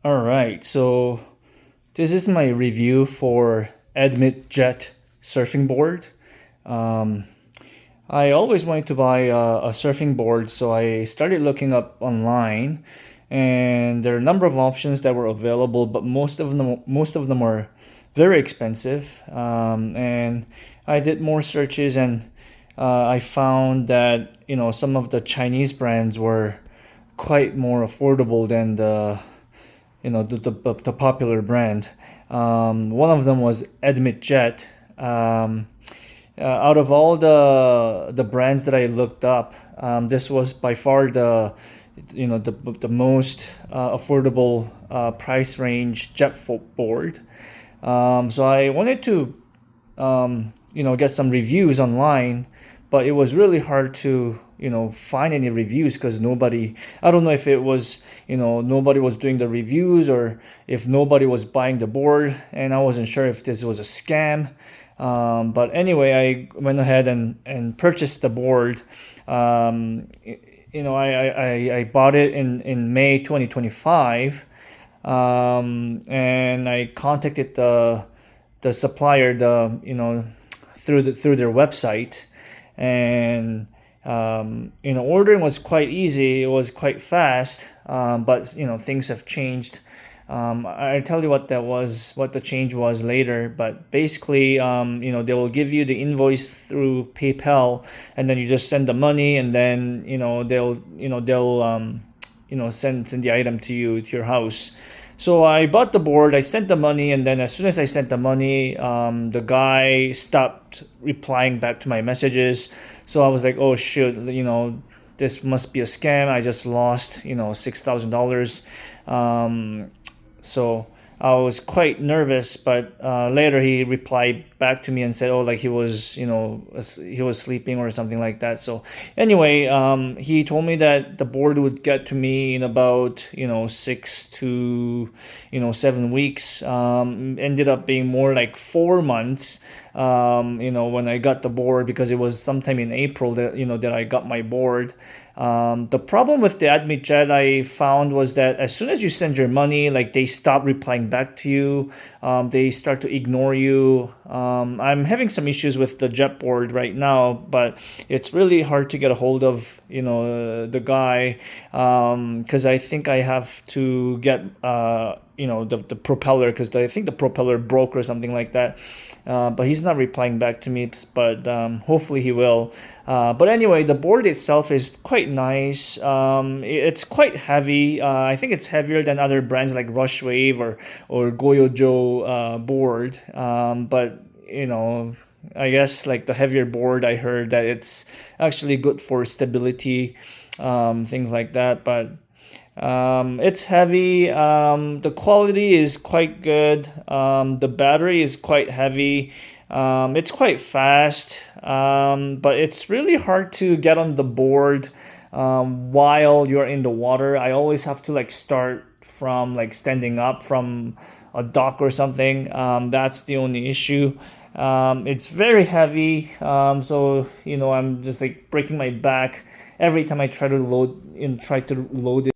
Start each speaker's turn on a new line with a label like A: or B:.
A: All right, so this is my review for Admitjet surfing board. Um, I always wanted to buy a surfing board, so I started looking up online, and there are a number of options that were available, but most of them are very expensive. And I did more searches, and I found that some of the Chinese brands were quite more affordable than the popular brand. One of them was Admitjet. Out of all the brands that I looked up, this was by far the most affordable price range jet board. So I wanted to get some reviews online, but it was really hard to find any reviews because nobody. I don't know if it was nobody was doing the reviews or if nobody was buying the board, and I wasn't sure if this was a scam. But anyway, I went ahead and purchased the board. I bought it in May 2025, and I contacted the supplier through their website, and ordering was quite easy. It was quite fast, but things have changed. I tell you what the change was later, but basically, they will give you the invoice through PayPal, and then you just send the money, and then they'll send the item to you to your house. So I bought the board, I sent the money, and then as soon as I sent the money, the guy stopped replying back to my messages. So I was like, oh shoot, this must be a scam. I just lost, $6,000. Um, so I was quite nervous, but later he replied back to me and said, "Oh, like he was sleeping or something like that." So anyway, he told me that the board would get to me in about 6 to 7 weeks. Ended up being more like 4 months. When I got the board, because it was sometime in April that I got my board. The problem with the Admitjet I found was that as soon as you send your money, like they stop replying back to you. They start to ignore you. I'm having some issues with the Jetboard right now, but it's really hard to get a hold of the guy, because I think I have to get the propeller, because I think the propeller broke or something like that. But he's not replying back to me, but hopefully he will. But anyway, the board itself is quite nice. It's quite heavy. I think it's heavier than other brands like Rush Wave or Goyojo board. But I guess like the heavier board, I heard that it's actually good for stability, things like that. But it's heavy. The quality is quite good. The battery is quite heavy. It's quite fast, but it's really hard to get on the board while you're in the water. I always have to like start from like standing up from a dock or something. That's the only issue. It's very heavy, so I'm just like breaking my back every time I try to load it